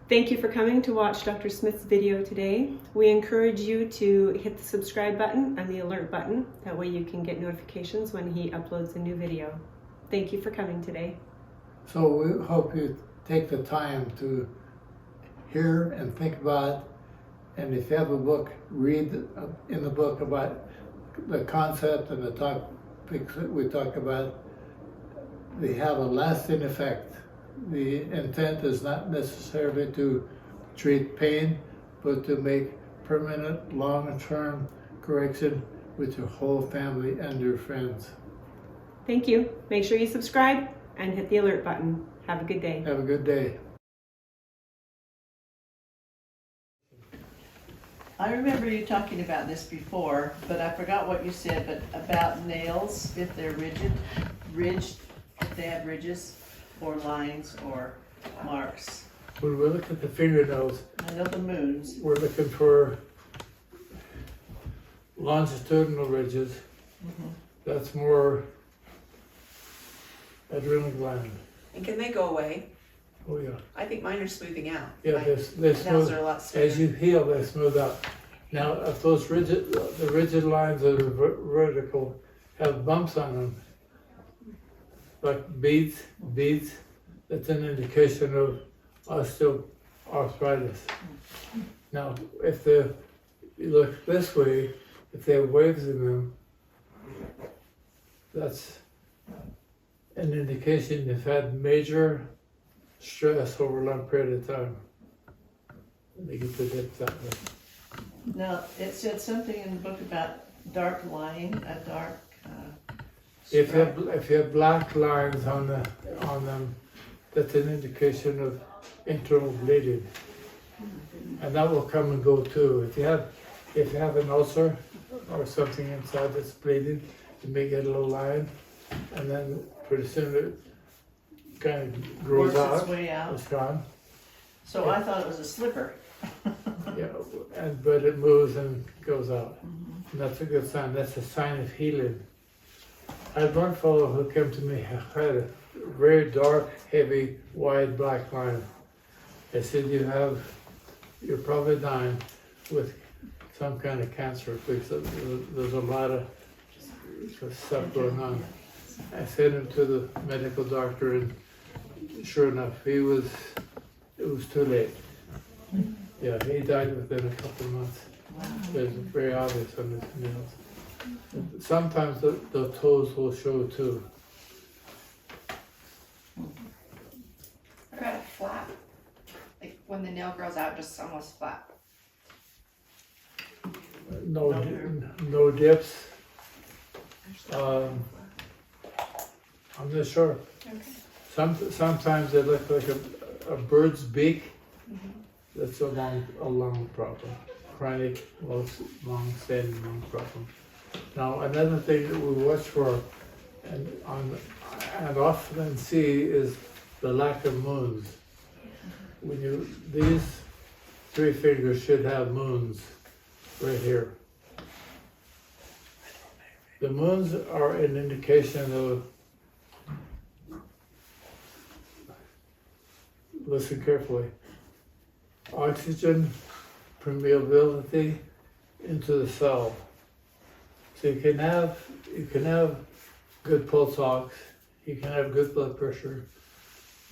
Thank you for coming to watch Dr. Smith's video today. We encourage you to hit the subscribe button and the alert button. That way you can get notifications when he uploads a new video. Thank you for coming today. So we hope you take the time to hear and think about, and if you have a book, read in the book about the concept and the topics that we talk about. They have a lasting effect. The intent is not necessarily to treat pain, but to make permanent, long-term correction with your whole family and your friends. Thank you. Make sure you subscribe and hit the alert button. Have a good day. Have a good day. I remember you talking about this before, but I forgot what you said, but about nails, if they're ridged, if they have ridges or lines or marks. When we look at the fingernails, I know the moons. we're looking for longitudinal ridges. Mm-hmm. That's more adrenal gland. And can they go away? Oh yeah. I think mine are smoothing out. Yeah, My they nails smooth. are a lot As smoother. you heal, they smooth out. Now, if those the rigid lines that are vertical have bumps on them, like beads, that's an indication of osteoarthritis. Now, if you look this way, if they have waves in them, that's an indication they've had major stress over a long period of time. They get the dip that way. Now, it said something in the book about dark line, a dark If stripe. you have black lines on them, that's an indication of internal bleeding, and that will come and go too. If you have an ulcer or something inside that's bleeding, you may get a little line, and then pretty soon it kind of grows Works its out. way out. It's gone. So I thought it was a slipper. Yeah, but it moves and goes out. And that's a good sign. That's a sign of healing. I had one fellow who came to me, had a very dark, heavy, wide black line. I said, you're probably dying with some kind of cancer because there's a lot of stuff going on. I sent him to the medical doctor, and sure enough, it was too late. Yeah, he died within a couple of months. It was very obvious on his nails. Sometimes the toes will show too. What about a flap? Like when the nail grows out, just almost flat. No dips. I'm not sure. Okay. Sometimes they look like a bird's beak. That's a long problem. Chronic, long-standing lung problem. Now, another thing that we watch for and often see is the lack of moons. These three fingers should have moons right here. The moons are an indication of, listen carefully, oxygen permeability into the cell. So you can have good pulse ox, you can have good blood pressure,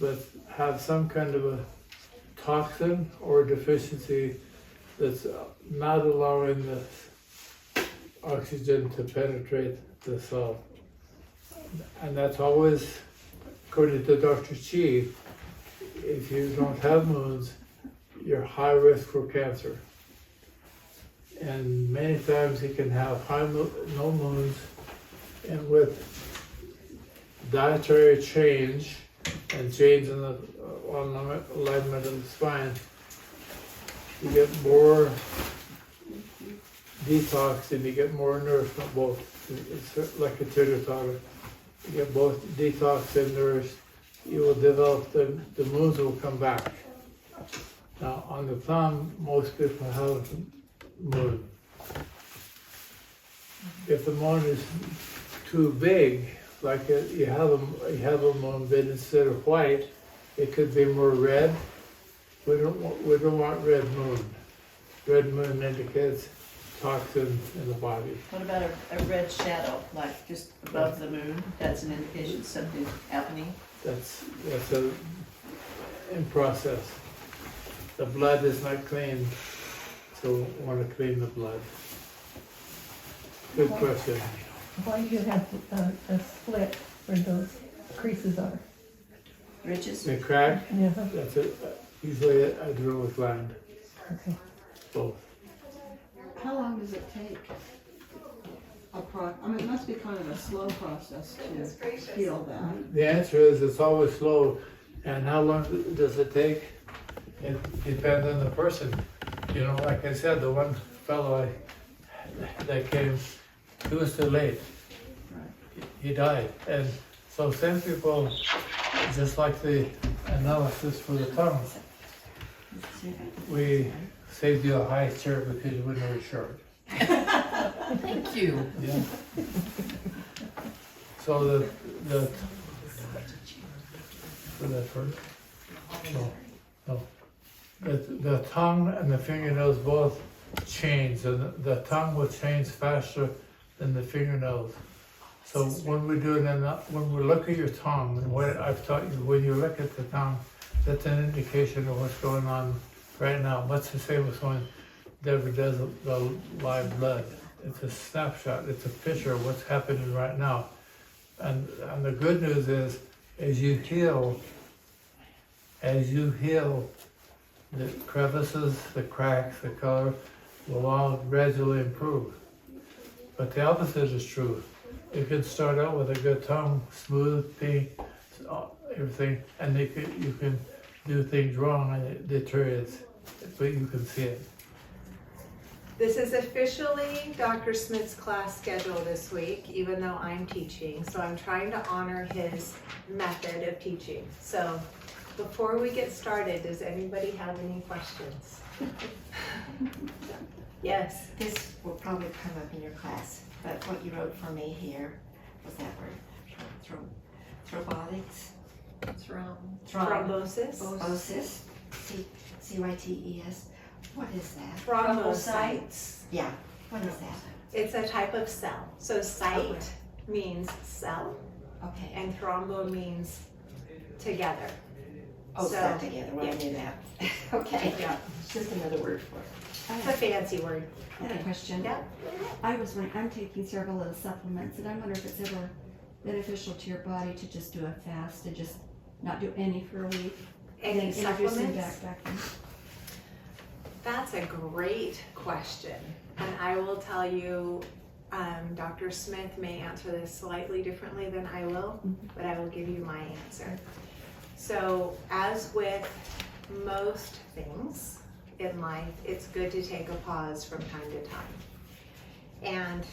but have some kind of a toxin or deficiency that's not allowing the oxygen to penetrate the cell. And that's always, according to Dr. Chi, if you don't have moons, you're high risk for cancer. And many times you can have no moons, and with dietary change and change in the alignment of the spine, you get more detox and you get more nourishment both. It's like a teeter-totter. You get both detox and nourished. You will develop, the moons will come back. Now, on the thumb, most people have moon. If the moon is too big, like you have a moon, but instead of white, it could be more red, We don't want red moon. Red moon indicates toxin in the body. What about a red shadow, like just above the moon? That's an indication something's happening. That's in process. The blood is not clean, so we want to clean the blood. Good question. Why do you have a split where those creases are? Ridges? The crack, Yeah, that's usually a adrenal gland, okay. both. How long does it take? I mean, it must be kind of a slow process to heal that. The answer is it's always slow. And how long does it take? It depends on the person. You know, like I said, the one fellow that came, he was too late. He died. And so some people, just like the analysis for the tongue, we saved you a high chair because you were very short. Thank you. Yeah. So the for that first? No. The tongue and the fingernails both change, and the tongue will change faster than the fingernails. So when we look at your tongue, and what I've taught you, when you look at the tongue, that's an indication of what's going on right now. Much the same as when Deborah does the live blood. It's a snapshot, it's a picture of what's happening right now. And the good news is, as you heal, the crevices, the cracks, the color will all gradually improve. But the opposite is true. You can start out with a good tongue, smooth, pink, everything, and you can do things wrong and it deteriorates, but you can see it. This is officially Dr. Smith's class schedule this week, even though I'm teaching. So I'm trying to honor his method of teaching. So before we get started, does anybody have any questions? Yes. This will probably come up in your class, but what you wrote for me here was that word, thrombotics, Thrombosis. thrombosis, CYTES. What is that? Thrombocytes. Yeah, what is that? It's a type of cell. So site means cell, Okay. and thrombo means together. Oh, so- stuck together, well, I knew that. Okay. Yeah. It's just another word for it. It's a fancy word. I have a question. Yeah. I was wondering, I'm taking several of the supplements, and I wonder if it's ever beneficial to your body to just do a fast and just not do any for a week. Any and then introduce them supplements? back in. That's a great question. And I will tell you, Dr. Smith may answer this slightly differently than I will, but I will give you my answer. So as with most things in life, it's good to take a pause from time to time. And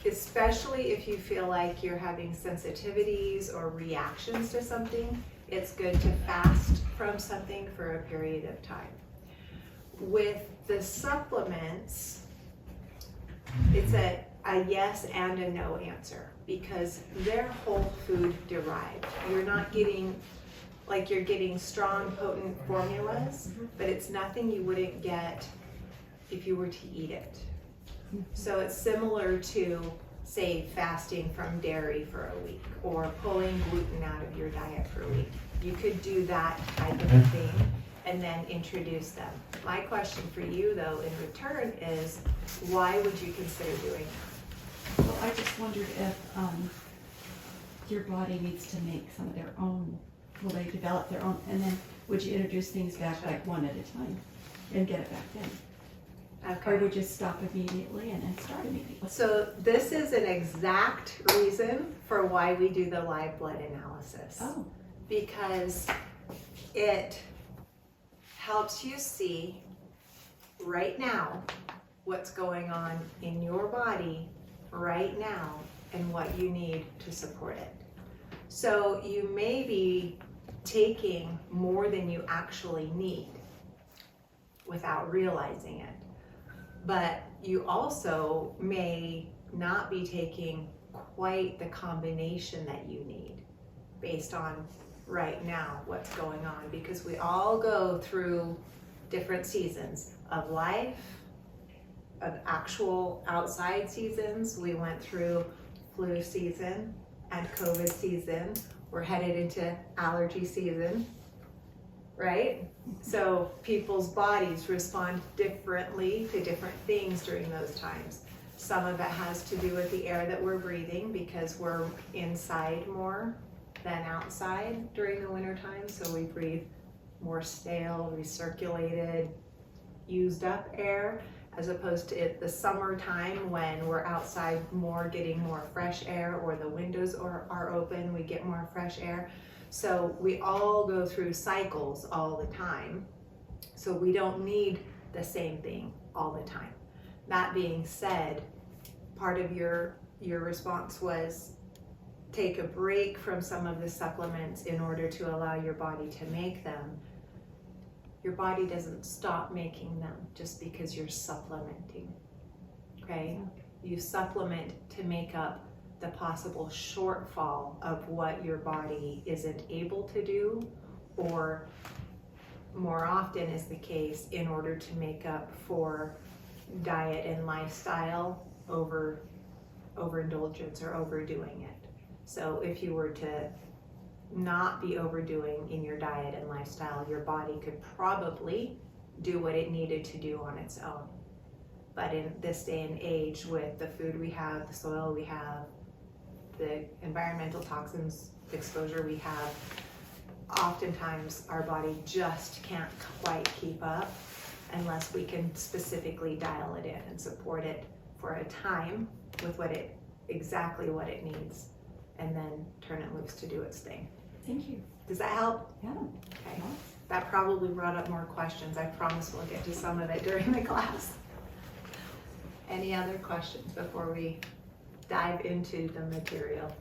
especially if you feel like you're having sensitivities or reactions to something, it's good to fast from something for a period of time. With the supplements, it's a yes and a no answer because they're whole food derived. You're not getting, like you're getting strong, potent formulas, but it's nothing you wouldn't get if you were to eat it. So it's similar to, say, fasting from dairy for a week or pulling gluten out of your diet for a week. You could do that type of a thing and then introduce them. My question for you though in return is, why would you consider doing that? Well, I just wondered if your body needs to make some of their own, will they develop their own, and then would you introduce things back like one at a time and get it back in? Or would you stop immediately and then start immediately? So this is an exact reason for why we do the live blood analysis. Oh, Because it helps you see right now what's going on in your body right now and what you need to support it. So you may be taking more than you actually need without realizing it. But you also may not be taking quite the combination that you need based on right now what's going on, because we all go through different seasons of life, of actual outside seasons. We went through flu season and COVID season. We're headed into allergy season, right? So people's bodies respond differently to different things during those times. Some of it has to do with the air that we're breathing, because we're inside more than outside during the winter time. So we breathe more stale, recirculated, used up air, as opposed to the summertime when we're outside more, getting more fresh air, or the windows are open, we get more fresh air. So we all go through cycles all the time. So we don't need the same thing all the time. That being said, part of your response was take a break from some of the supplements in order to allow your body to make them. Your body doesn't stop making them just because you're supplementing, okay? You supplement to make up the possible shortfall of what your body isn't able to do, or more often is the case, in order to make up for diet and lifestyle overindulgence or overdoing it. So if you were to not be overdoing in your diet and lifestyle, your body could probably do what it needed to do on its own. But in this day and age, with the food we have, the soil we have, the environmental toxins exposure we have, oftentimes our body just can't quite keep up unless we can specifically dial it in and support it for a time with exactly what it needs, and then turn it loose to do its thing. Thank you. Does that help? Yeah. Okay. That probably brought up more questions. I promise we'll get to some of it during the class. Any other questions before we dive into the material?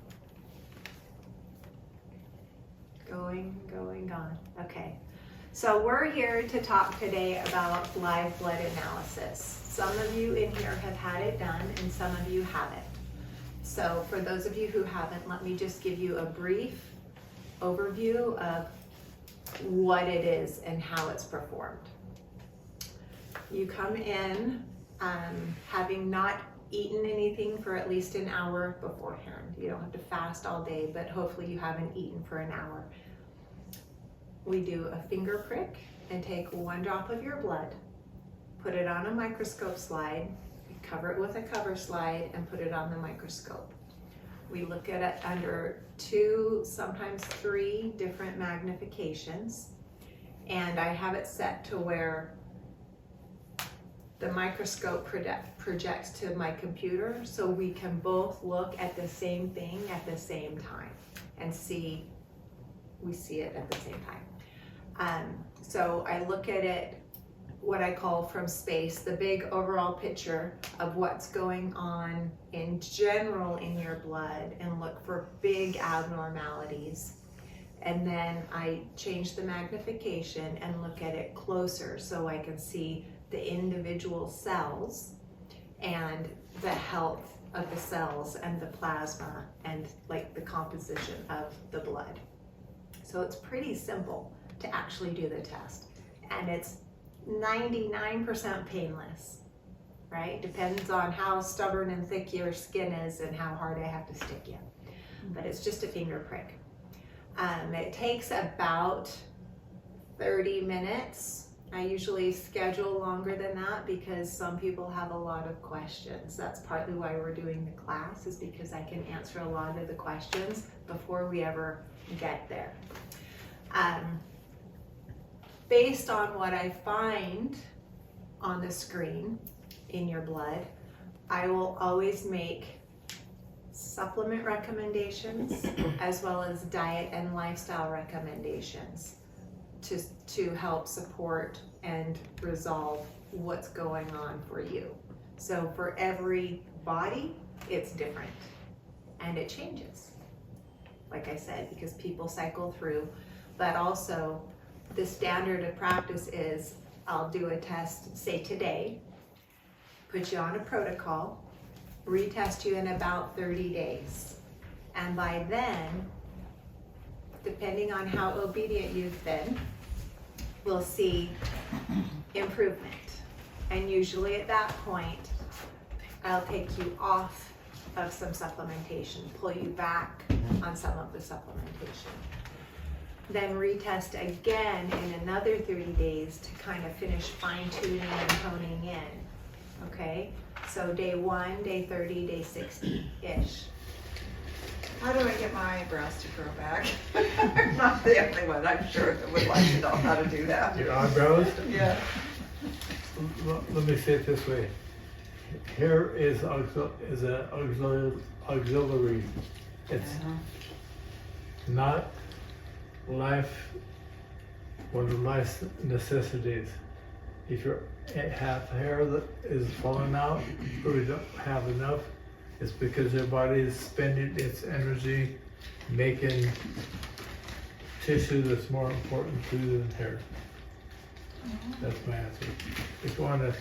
Gone. Okay. So we're here to talk today about live blood analysis. Some of you in here have had it done and some of you haven't. So for those of you who haven't, let me just give you a brief overview of what it is and how it's performed. You come in having not eaten anything for at least an hour beforehand. You don't have to fast all day, but hopefully you haven't eaten for an hour. We do a finger prick and take 1 drop of your blood, put it on a microscope slide, cover it with a cover slide, and put it on the microscope. We look at it under 2, sometimes 3 different magnifications, and I have it set to where the microscope projects to my computer, so we can both look at the same thing at the same time and we see it at the same time. So I look at it, what I call from space, the big overall picture of what's going on in general in your blood, and look for big abnormalities. And then I change the magnification and look at it closer so I can see the individual cells and the health of the cells and the plasma and like the composition of the blood. So it's pretty simple to actually do the test, and it's 99% painless, right? Depends on how stubborn and thick your skin is and how hard I have to stick you. But it's just a finger prick. It takes about 30 minutes. I usually schedule longer than that because some people have a lot of questions. That's partly why we're doing the class, is because I can answer a lot of the questions before we ever get there. Based on what I find on the screen in your blood, I will always make supplement recommendations as well as diet and lifestyle recommendations to help support and resolve what's going on for you. So for every body, it's different and it changes. Like I said, because people cycle through, but also the standard of practice is I'll do a test, say today, put you on a protocol, retest you in about 30 days. And by then, depending on how obedient you've been, we'll see improvement. And usually at that point, I'll take you off of some supplementation, pull you back on some of the supplementation. Then retest again in another 30 days to kind of finish fine tuning and honing in, okay? So day 1, day 30, day 60-ish. How do I get my eyebrows to grow back? I'm not the only one, I'm sure, that would like to know how to do that. Your eyebrows? Yeah. Let me say it this way. Hair is an auxiliary. It's not one of life's necessities. If you have hair that is falling out or you don't have enough, it's because your body is spending its energy making tissue that's more important to you than hair. That's my answer. If you want to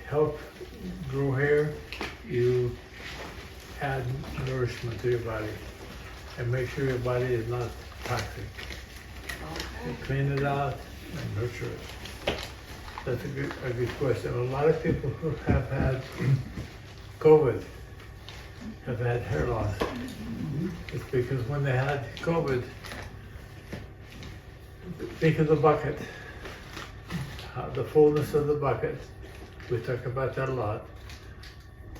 help grow hair, you add nourishment to your body and make sure your body is not toxic. You clean it out and nurture it. That's a good question. A lot of people who have had COVID have had hair loss. It's because when they had COVID, think of the bucket, the fullness of the bucket. We talk about that a lot.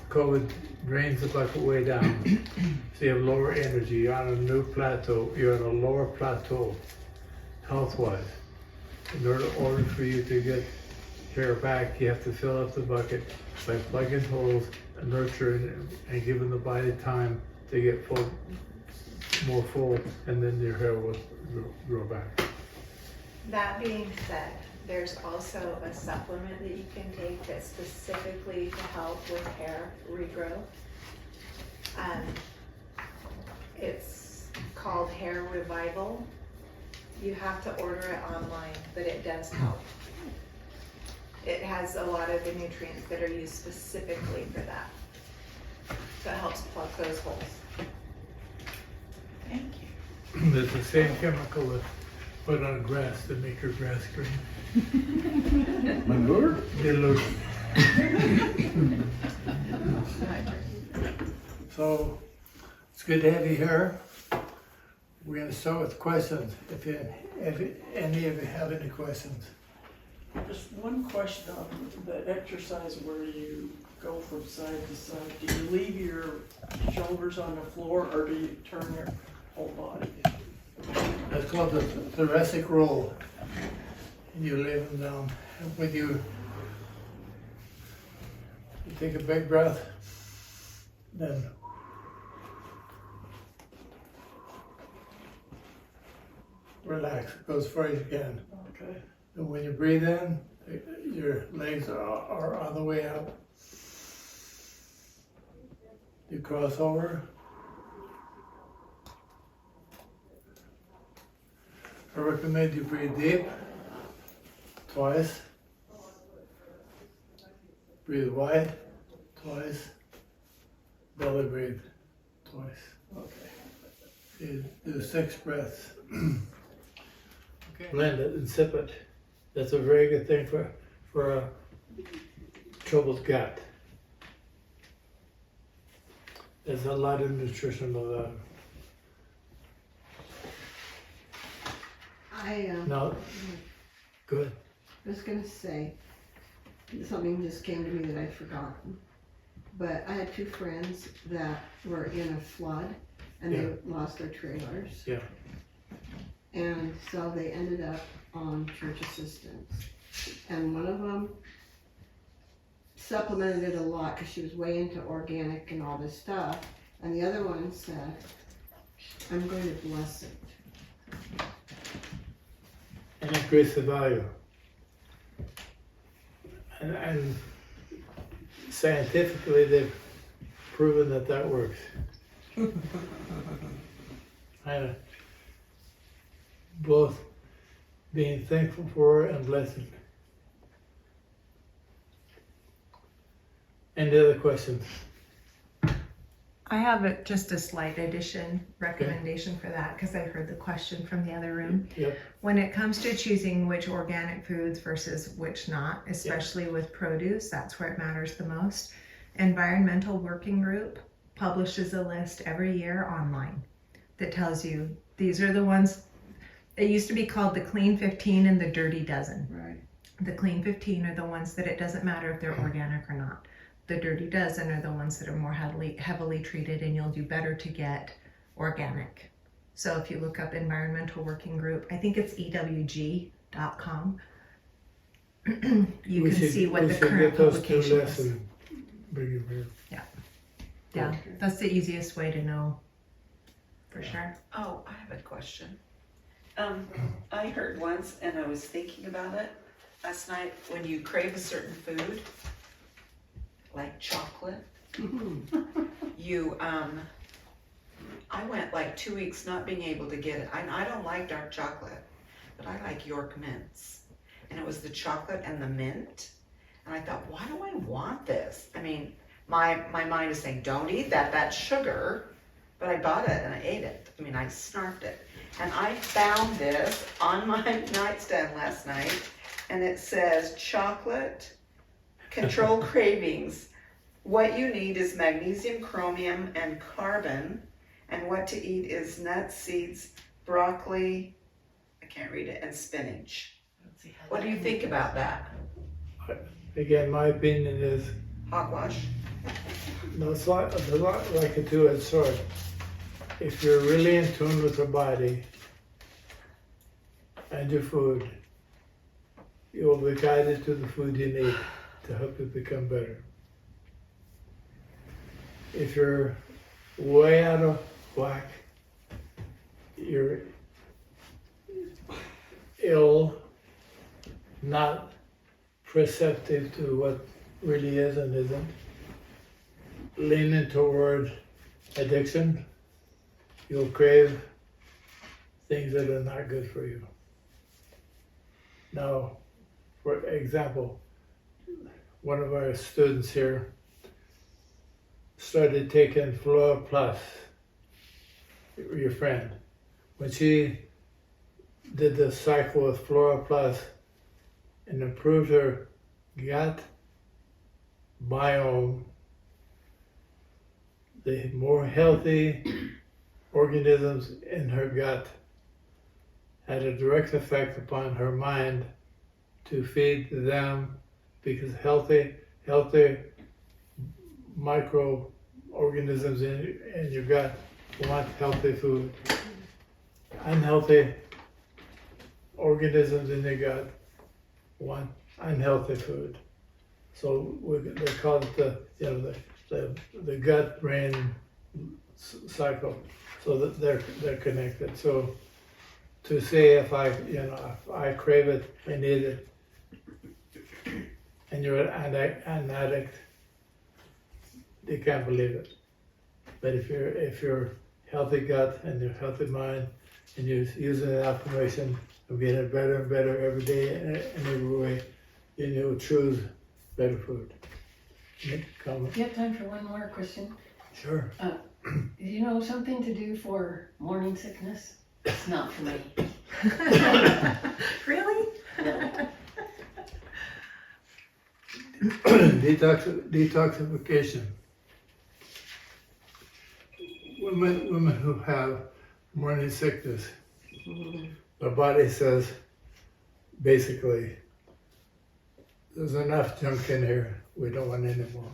COVID drains the bucket way down. So you have lower energy, you're on a new plateau, you're on a lower plateau, health-wise. In order for you to get hair back, you have to fill up the bucket by plugging holes and nurturing and giving the body time to get more full, and then your hair will grow back. That being said, there's also a supplement that you can take that's specifically to help with hair regrowth. It's called Hair Revival. You have to order it online, but it does help. It has a lot of the nutrients that are used specifically for that. So it helps plug those holes. Thank you. It's the same chemical that's put on grass to make your grass green. Manure? Dilute. So, it's good to have you here. We're going to start with questions, if any of you have any questions. Just one question on the exercise where you go from side to side. Do you leave your shoulders on the floor or do you turn your whole body? That's called the thoracic roll. And you lay them down. And when you take a big breath, then relax, go as far as you can. Okay. And when you breathe in, your legs are on the way up. You cross over. I recommend you breathe deep, twice. Breathe wide, twice. Belly breathe, twice. Okay. You do 6 breaths. Blend it and sip it. That's a very good thing for a troubled gut. There's a lot of nutritional. No, good. I was gonna say, something just came to me that I'd forgotten. But I had 2 friends that were in a flood and they lost their trailers. Yeah. And so they ended up on church assistance. And one of them supplemented it a lot because she was way into organic and all this stuff. And the other one said, I'm going to bless it. And increase the value. And scientifically, they've proven that works. Both being thankful for and blessing. Any other questions? I have just a slight addition recommendation for that because I heard the question from the other room. Yep. When it comes to choosing which organic foods versus which not, especially with produce, that's where it matters the most. Environmental Working Group publishes a list every year online that tells you these are the ones. It used to be called the Clean 15 and the Dirty Dozen. Right. The Clean 15 are the ones that it doesn't matter if they're organic or not. The Dirty Dozen are the ones that are more heavily treated, and you'll do better to get organic. So if you look up Environmental Working Group, I think it's ewg.com. You can see what the current publication is. Yeah, that's the easiest way to know for sure. Oh, I have a question. I heard once, and I was thinking about it last night, when you crave a certain food, like chocolate, you, I went like 2 weeks not being able to get it. I don't like dark chocolate, but I like York mints. And it was the chocolate and the mint. And I thought, why do I want this? I mean, my mind is saying, don't eat that, that's sugar. But I bought it and I ate it. I mean, I snarfed it. And I found this on my nightstand last night, and it says, chocolate, control cravings. What you need is magnesium, chromium, and carbon. And what to eat is nuts, seeds, broccoli, I can't read it, and spinach. What do you think about that? Again, my opinion is hogwash. No, it's a lot like a two-edged sword. If you're really in tune with your body and your food, you will be guided to the food you need to help you become better. If you're way out of whack, you're ill, not perceptive to what really is and isn't, leaning toward addiction, you'll crave things that are not good for you. Now, for example, one of our students here started taking Flora Plus, your friend. When she did the cycle with Flora Plus and improved her gut biome, the more healthy organisms in her gut had a direct effect upon her mind to feed them, because healthy microorganisms in your gut want healthy food. Unhealthy organisms in your gut want unhealthy food. So they call it the gut-brain cycle. So that they're connected. So to say if I crave it, I need it, and you're an addict, they can't believe it. But if you're healthy gut and your healthy mind, and you're using an affirmation of getting better and better every day in every way, then you'll choose better food. Nick, comment? You have time for one more question? Sure. You know something to do for morning sickness? It's not for me. Really? Detoxification. Women who have morning sickness, their body says, basically, there's enough junk in here, we don't want any more.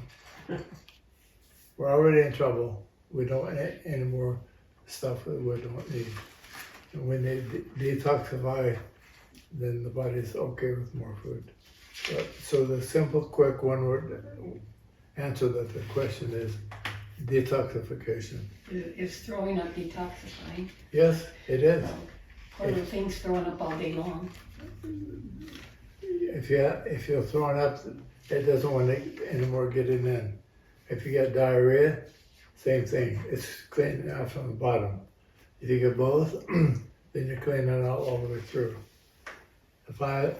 We're already in trouble, we don't want any more stuff that we don't need. And when they detoxify, then the body's okay with more food. So the simple, quick, one-word answer to the question is detoxification. Is throwing up detoxifying? Yes, it is. Or are things throwing up all day long? If you're throwing up, it doesn't want any more getting in. If you get diarrhea, same thing. It's cleaning out from the bottom. If you get both, then you're cleaning out all the way through. If I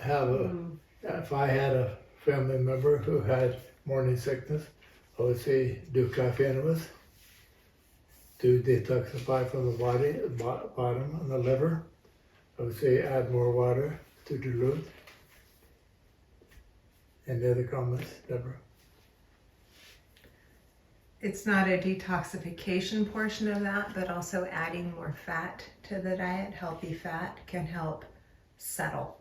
had a family member who had morning sickness, I would say do coffee enemas, to detoxify from the body, bottom and the liver. I would say add more water to dilute. Any other comments, Deborah? It's not a detoxification portion of that, but also adding more fat to the diet, healthy fat, can help settle.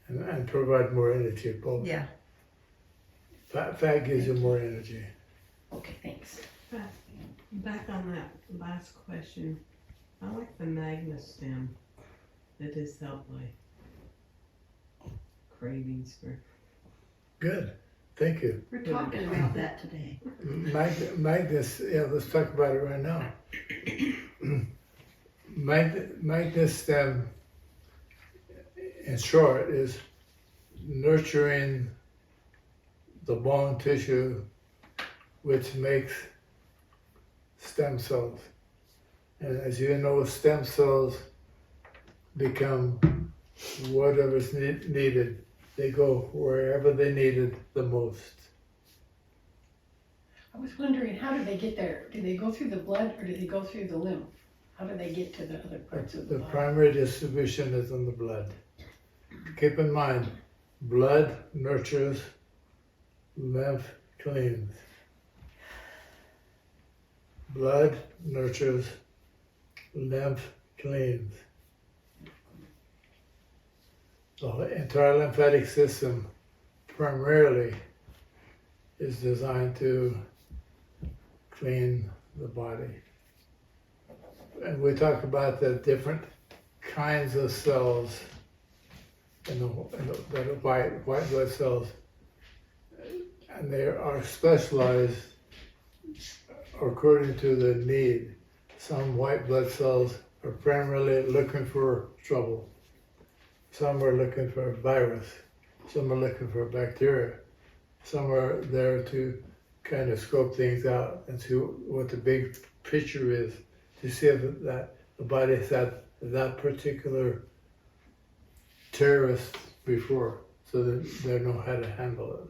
And provide more energy, both. Yeah. Fat gives you more energy. Okay, thanks. Back on that last question, I like the Magna stem. It does help my cravings for. Good, thank you. We're talking about that today. Magnus, yeah, let's talk about it right now. Magnus stem, in short, is nurturing the bone tissue, which makes stem cells. And as you know, stem cells become whatever's needed. They go wherever they needed the most. I was wondering, how do they get there? Do they go through the blood or do they go through the lymph? How do they get to the other parts of the body? Primary distribution is in the blood. Keep in mind, blood nurtures, lymph cleans. Blood nurtures, lymph cleans. The entire lymphatic system primarily is designed to clean the body. And we talk about the different kinds of cells in the white blood cells, and they are specialized according to the need. Some white blood cells are primarily looking for trouble. Some are looking for a virus. Some are looking for bacteria. Some are there to kind of scope things out and see what the big picture is, to see if that the body has had that particular terrorist before, so that they know how to handle it.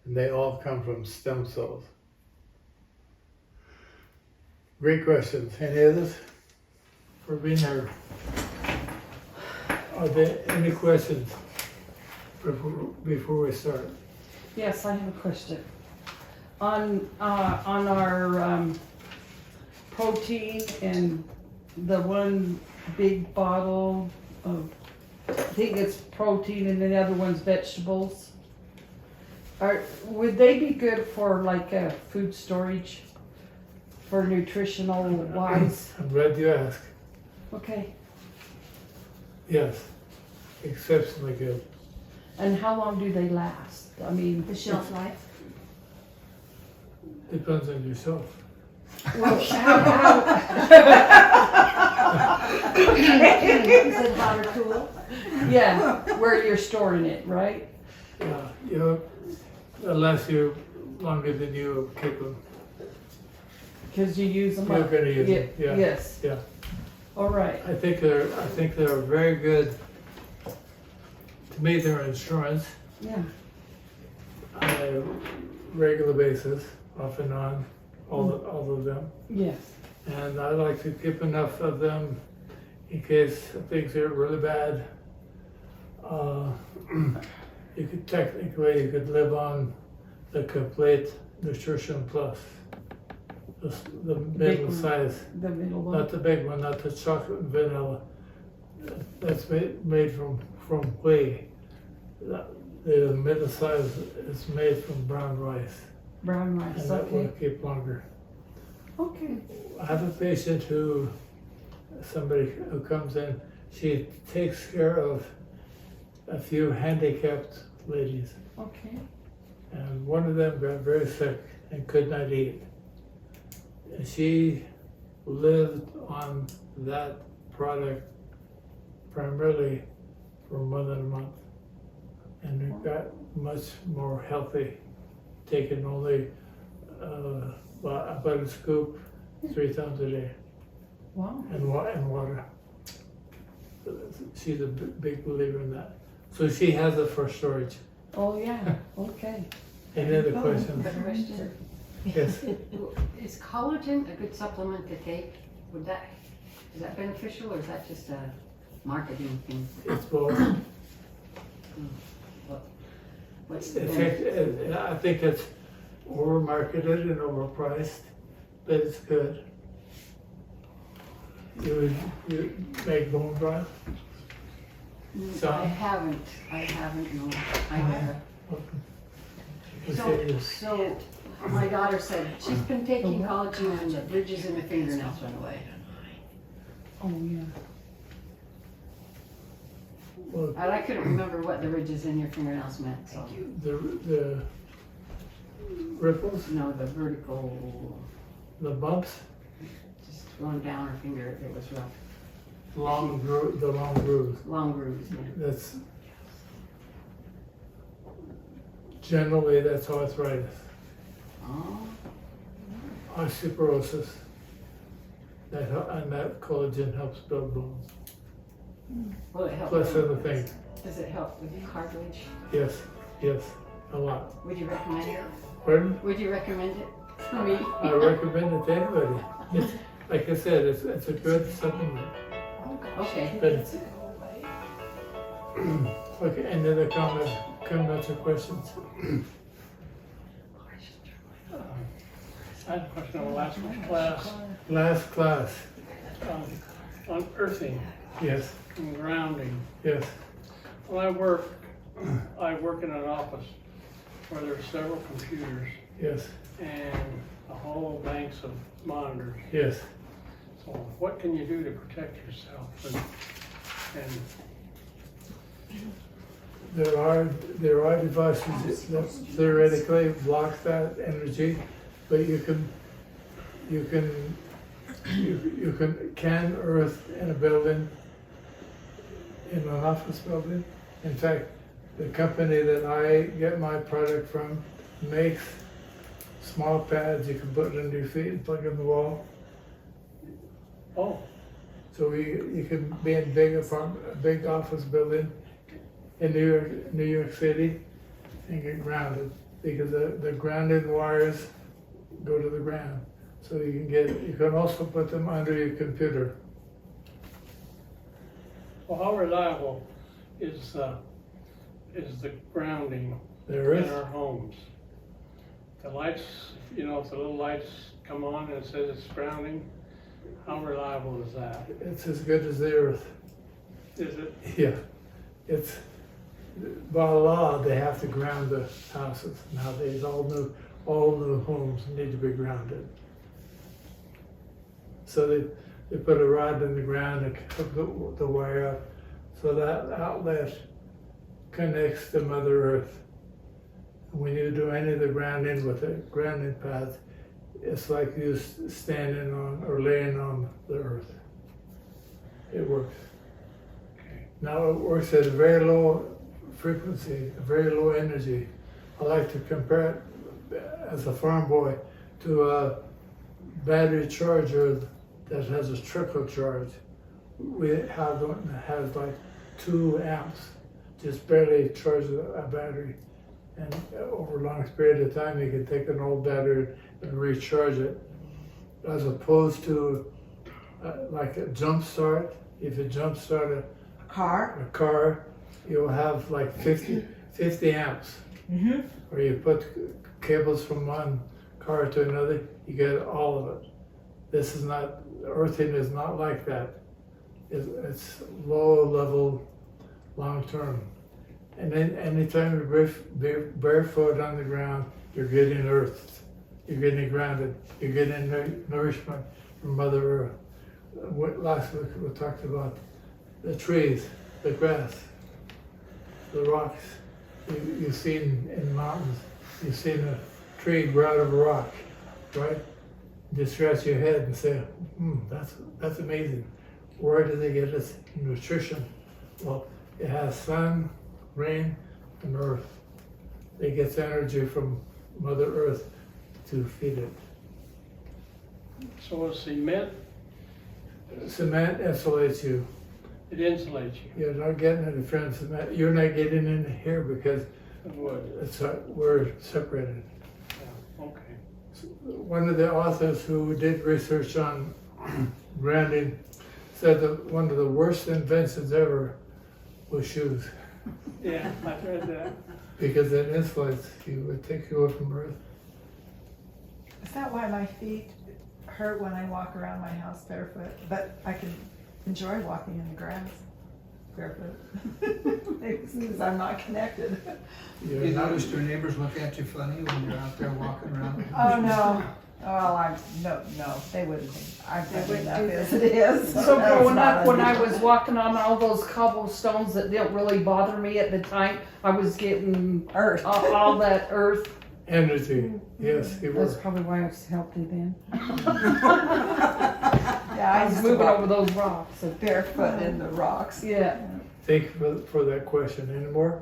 And they all come from stem cells. Great questions. Any others? For being here. Are there any questions before we start? Yes, I have a question. On our protein and the one big bottle of, I think it's protein and the other one's vegetables. Would they be good for like a food storage for nutritional wise? I'm glad you asked. Okay. Yes, exceptionally good. And how long do they last? I mean, The shelf life? Depends on yourself. Well, Is it hot or cool? yeah, where you're storing it, right? Yeah, unless you're longer than you keep them. Because you use them You're up. gonna use them, yeah. Yes. Yeah. All right. I think they're very good. To me, they're insurance Yeah. on a regular basis, off and on, all of them. Yes. And I like to keep enough of them in case things are really bad. You could live on the complete nutrition plus. The middle size. The middle one. Not the big one, not the chocolate and vanilla. That's made from whey. The middle size is made from brown rice. Brown rice, And that will okay. keep longer. Okay. I have a patient somebody who comes in, she takes care of a few handicapped ladies. Okay. And one of them got very sick and could not eat. And she lived on that product primarily for more than a month. And it got much more healthy, taking only about a scoop 3 times a day. Wow. And water. She's a big believer in that. So she has it for storage. Oh, yeah. Okay. Any other Oh, questions? good question. Yes. Is collagen a good supplement to take? Is that beneficial or is that just a marketing thing? It's both. What's the benefit? I think it's over-marketed and overpriced, but it's good. You make bone broth? I haven't, no. I have. So my daughter said she's been taking collagen and the ridges in the fingernails went away. Oh, yeah. Well, And I couldn't remember what the ridges in your fingernails meant, so. the ripples, No, the vertical, the bumps, just going down her finger, it was rough. the long grooves. Long grooves, yeah. That's generally that's arthritis, Oh, osteoporosis. And that collagen helps build bones. will it help? Plus other things. Does it help with cartilage? Yes, a lot. Would you recommend it? Pardon? Would you recommend it for me? I recommend it to anybody. It's, like I said, it's a good supplement. Okay. But it's okay. Any other comments or questions? I had a question on the last class Last class. on earthing Yes. and grounding. Yes. When I work in an office where there's several computers Yes. and a whole banks of monitors. Yes. So what can you do to protect yourself? There are devices that theoretically block that energy, but you can earth in a building, in an office building. In fact, the company that I get my product from makes small pads you can put under your feet and plug in the wall. Oh. So you can be in a big office building in New York City and get grounded because the grounded wires go to the ground. So you can also put them under your computer. Well, how reliable is the grounding There in is. our homes? The lights, if the little lights come on and it says it's grounding, how reliable is that? It's as good as the earth. Is it? Yeah. It's by law they have to ground the houses nowadays. All new homes need to be grounded. So they put a rod in the ground and hook the wire up so that outlet connects to Mother Earth. When you do any of the grounding with a grounding pads, it's like you standing on or laying on the earth. It works. Okay. Now it works at a very low frequency, a very low energy. I like to compare it as a farm boy to a battery charger that has a trickle charge. We have one that has like 2 amps, just barely charges a battery. And over a long period of time, you can take an old battery and recharge it, as opposed to like a jump start. If you jump start a car, you'll have like 50 amps. Mm-hmm. Or you put cables from one car to another, you get all of it. This is not, earthing is not like that. It's low level, long term. And then anytime you're barefoot on the ground, you're getting earthed. You're getting grounded. You're getting nourishment from Mother Earth. Last week we talked about the trees, the grass, the rocks. You've seen in mountains, you've seen a tree grow out of a rock, right? You scratch your head and say, that's amazing. Where do they get its nutrition? Well, it has sun, rain, and earth. It gets energy from Mother Earth to feed it. So is cement? Cement insulates you. It insulates you. You're not getting any from cement. You're not getting in here because Of wood. we're separated. Yeah. Okay. one of the authors who did research on branding said that one of the worst inventions ever was shoes. Yeah, I've read that. Because it insulates you, it takes you away from earth. Is that why my feet hurt when I walk around my house barefoot? But I can enjoy walking in the grass barefoot. Maybe it's because I'm not connected. You noticed your neighbors look at you funny when you're out there walking around? Oh, no. Well, no, they wouldn't. I've They done wouldn't enough do as that. it is. So That's growing not up, when I unusual. was walking on all those cobblestones that didn't really bother me at the time, I was getting earth, all that earth. Energy, yes, you That's were. probably why I was healthy then. Yeah, I was used to moving walk over those rocks. barefoot in the rocks. Yeah. Thank you for that question. Any more?